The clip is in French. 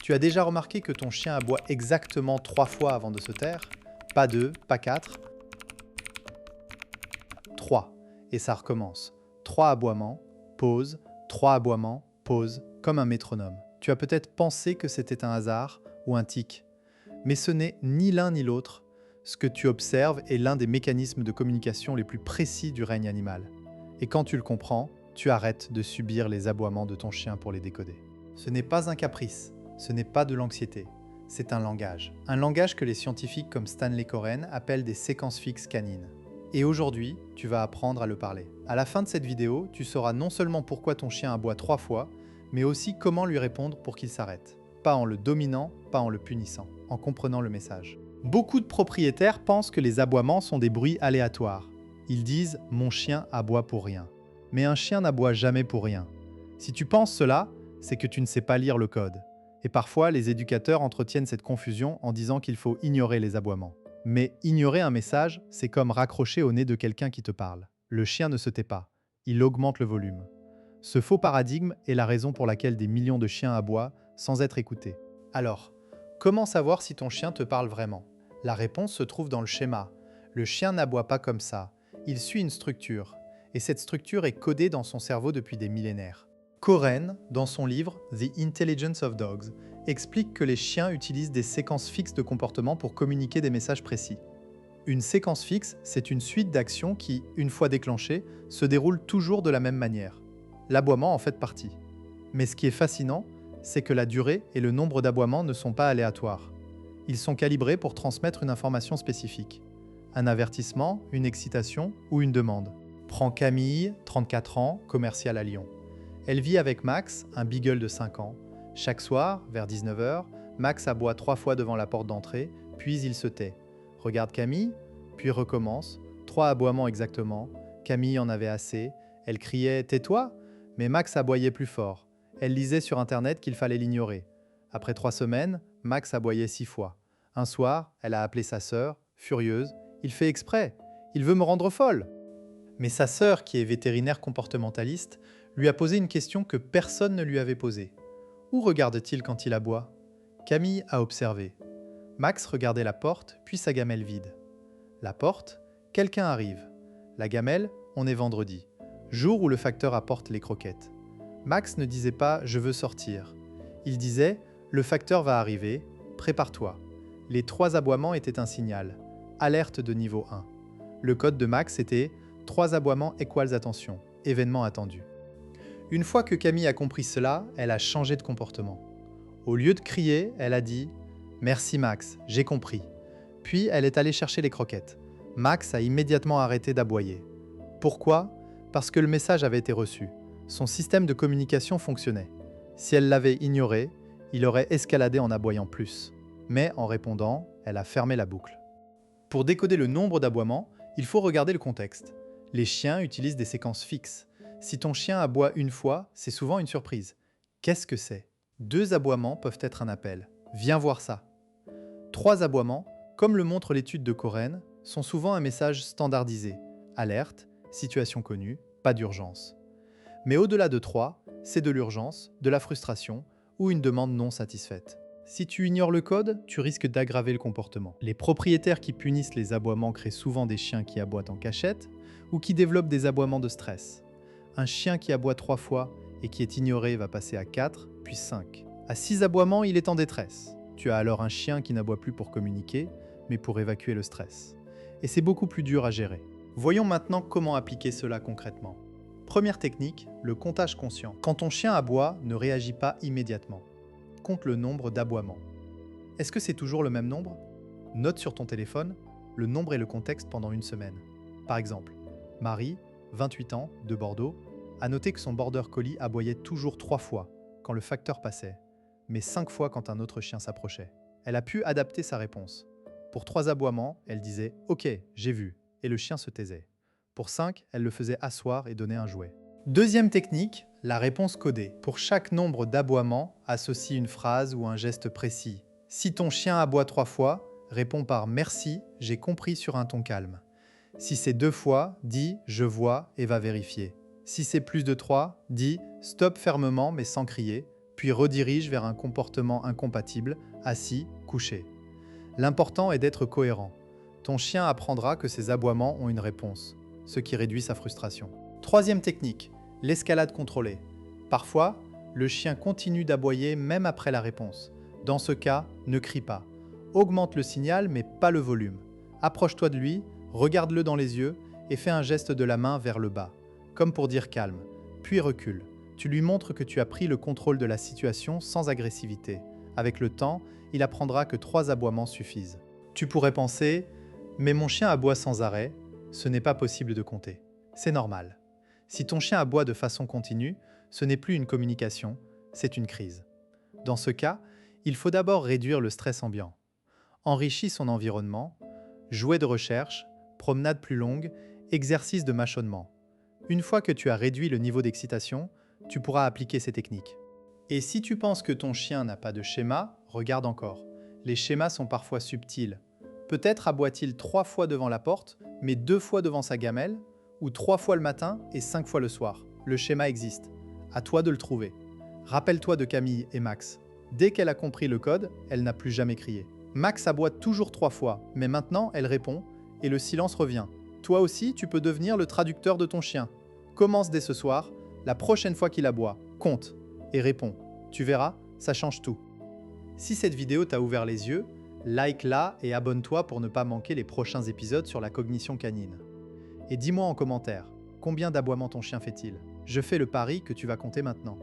Tu as déjà remarqué que ton chien aboie exactement 3 fois avant de se taire? Pas 2, pas 4, 3. Et ça recommence. 3 aboiements, pause, 3 aboiements, pause, comme un métronome. Tu as peut-être pensé que c'était un hasard ou un tic, mais ce n'est ni l'un ni l'autre. Ce que tu observes est l'un des mécanismes de communication les plus précis du règne animal. Et quand tu le comprends, tu arrêtes de subir les aboiements de ton chien pour les décoder. Ce n'est pas un caprice, ce n'est pas de l'anxiété, c'est un langage. Un langage que les scientifiques comme Stanley Coren appellent des séquences fixes canines. Et aujourd'hui, tu vas apprendre à le parler. À la fin de cette vidéo, tu sauras non seulement pourquoi ton chien aboie 3 fois, mais aussi comment lui répondre pour qu'il s'arrête. Pas en le dominant, pas en le punissant, en comprenant le message. Beaucoup de propriétaires pensent que les aboiements sont des bruits aléatoires. Ils disent « mon chien aboie pour rien ». Mais un chien n'aboie jamais pour rien. Si tu penses cela, c'est que tu ne sais pas lire le code. Et parfois, les éducateurs entretiennent cette confusion en disant qu'il faut ignorer les aboiements. Mais ignorer un message, c'est comme raccrocher au nez de quelqu'un qui te parle. Le chien ne se tait pas, il augmente le volume. Ce faux paradigme est la raison pour laquelle des millions de chiens aboient sans être écoutés. Alors, comment savoir si ton chien te parle vraiment? La réponse se trouve dans le schéma. Le chien n'aboie pas comme ça, il suit une structure. Et cette structure est codée dans son cerveau depuis des millénaires. Coren, dans son livre The Intelligence of Dogs, explique que les chiens utilisent des séquences fixes de comportement pour communiquer des messages précis. Une séquence fixe, c'est une suite d'actions qui, une fois déclenchées, se déroulent toujours de la même manière. L'aboiement en fait partie. Mais ce qui est fascinant, c'est que la durée et le nombre d'aboiements ne sont pas aléatoires. Ils sont calibrés pour transmettre une information spécifique. Un avertissement, une excitation ou une demande. Prends Camille, 34 ans, commerciale à Lyon. Elle vit avec Max, un beagle de 5 ans. Chaque soir, vers 19 h, Max aboie 3 fois devant la porte d'entrée, puis il se tait. Regarde Camille, puis recommence. 3 aboiements exactement. Camille en avait assez. Elle criait « Tais-toi !» mais Max aboyait plus fort. Elle lisait sur Internet qu'il fallait l'ignorer. Après 3 semaines, Max aboyait 6 fois. Un soir, elle a appelé sa sœur, furieuse. « Il fait exprès, il veut me rendre folle !» Mais sa sœur, qui est vétérinaire comportementaliste, lui a posé une question que personne ne lui avait posée. Où regarde-t-il quand il aboie? Camille a observé. Max regardait la porte, puis sa gamelle vide. La porte, quelqu'un arrive. La gamelle, on est vendredi, jour où le facteur apporte les croquettes. Max ne disait pas « je veux sortir ». Il disait « le facteur va arriver, prépare-toi ». Les 3 aboiements étaient un signal. Alerte de niveau 1. Le code de Max était 3 aboiements = attention, événement attendu. Une fois que Camille a compris cela, elle a changé de comportement. Au lieu de crier, elle a dit « Merci Max, j'ai compris ». Puis elle est allée chercher les croquettes. Max a immédiatement arrêté d'aboyer. Pourquoi? Parce que le message avait été reçu. Son système de communication fonctionnait. Si elle l'avait ignoré, il aurait escaladé en aboyant plus. Mais en répondant, elle a fermé la boucle. Pour décoder le nombre d'aboiements, il faut regarder le contexte. Les chiens utilisent des séquences fixes. Si ton chien aboie une fois, c'est souvent une surprise. Qu'est-ce que c'est? 2 aboiements peuvent être un appel. Viens voir ça. 3 aboiements, comme le montre l'étude de Coren, sont souvent un message standardisé. Alerte, situation connue, pas d'urgence. Mais au-delà de 3, c'est de l'urgence, de la frustration ou une demande non satisfaite. Si tu ignores le code, tu risques d'aggraver le comportement. Les propriétaires qui punissent les aboiements créent souvent des chiens qui aboient en cachette ou qui développent des aboiements de stress. Un chien qui aboie 3 fois et qui est ignoré va passer à 4, puis 5. À 6 aboiements, il est en détresse. Tu as alors un chien qui n'aboie plus pour communiquer, mais pour évacuer le stress. Et c'est beaucoup plus dur à gérer. Voyons maintenant comment appliquer cela concrètement. Première technique, le comptage conscient. Quand ton chien aboie, ne réagis pas immédiatement. Compte le nombre d'aboiements. Est-ce que c'est toujours le même nombre? Note sur ton téléphone le nombre et le contexte pendant une semaine. Par exemple, Marie, 28 ans, de Bordeaux, a noté que son border collie aboyait toujours 3 fois quand le facteur passait, mais 5 fois quand un autre chien s'approchait. Elle a pu adapter sa réponse. Pour 3 aboiements, elle disait « Ok, j'ai vu » et le chien se taisait. Pour 5, elle le faisait asseoir et donnait un jouet. Deuxième technique, la réponse codée. Pour chaque nombre d'aboiements, associe une phrase ou un geste précis. Si ton chien aboie 3 fois, réponds par « Merci, j'ai compris » sur un ton calme. Si c'est 2 fois, dis « Je vois » et va vérifier. Si c'est plus de 3, dis « Stop fermement mais sans crier », puis redirige vers un comportement incompatible, assis, couché. L'important est d'être cohérent. Ton chien apprendra que ses aboiements ont une réponse, ce qui réduit sa frustration. Troisième technique, l'escalade contrôlée. Parfois, le chien continue d'aboyer même après la réponse. Dans ce cas, ne crie pas. Augmente le signal, mais pas le volume. Approche-toi de lui, regarde-le dans les yeux et fais un geste de la main vers le bas, comme pour dire calme, puis recule. Tu lui montres que tu as pris le contrôle de la situation sans agressivité. Avec le temps, il apprendra que 3 aboiements suffisent. Tu pourrais penser « Mais mon chien aboie sans arrêt », ce n'est pas possible de compter. C'est normal. Si ton chien aboie de façon continue, ce n'est plus une communication, c'est une crise. Dans ce cas, il faut d'abord réduire le stress ambiant. Enrichis son environnement, jouets de recherche, promenade plus longue, exercice de mâchonnement. Une fois que tu as réduit le niveau d'excitation, tu pourras appliquer ces techniques. Et si tu penses que ton chien n'a pas de schéma, regarde encore. Les schémas sont parfois subtils. Peut-être aboie-t-il 3 fois devant la porte, mais 2 fois devant sa gamelle, ou 3 fois le matin et 5 fois le soir. Le schéma existe. À toi de le trouver. Rappelle-toi de Camille et Max. Dès qu'elle a compris le code, elle n'a plus jamais crié. Max aboie toujours 3 fois, mais maintenant elle répond et le silence revient. Toi aussi, tu peux devenir le traducteur de ton chien. Commence dès ce soir, la prochaine fois qu'il aboie, compte et réponds. Tu verras, ça change tout. Si cette vidéo t'a ouvert les yeux, like-la et abonne-toi pour ne pas manquer les prochains épisodes sur la cognition canine. Et dis-moi en commentaire, combien d'aboiements ton chien fait-il? Je fais le pari que tu vas compter maintenant.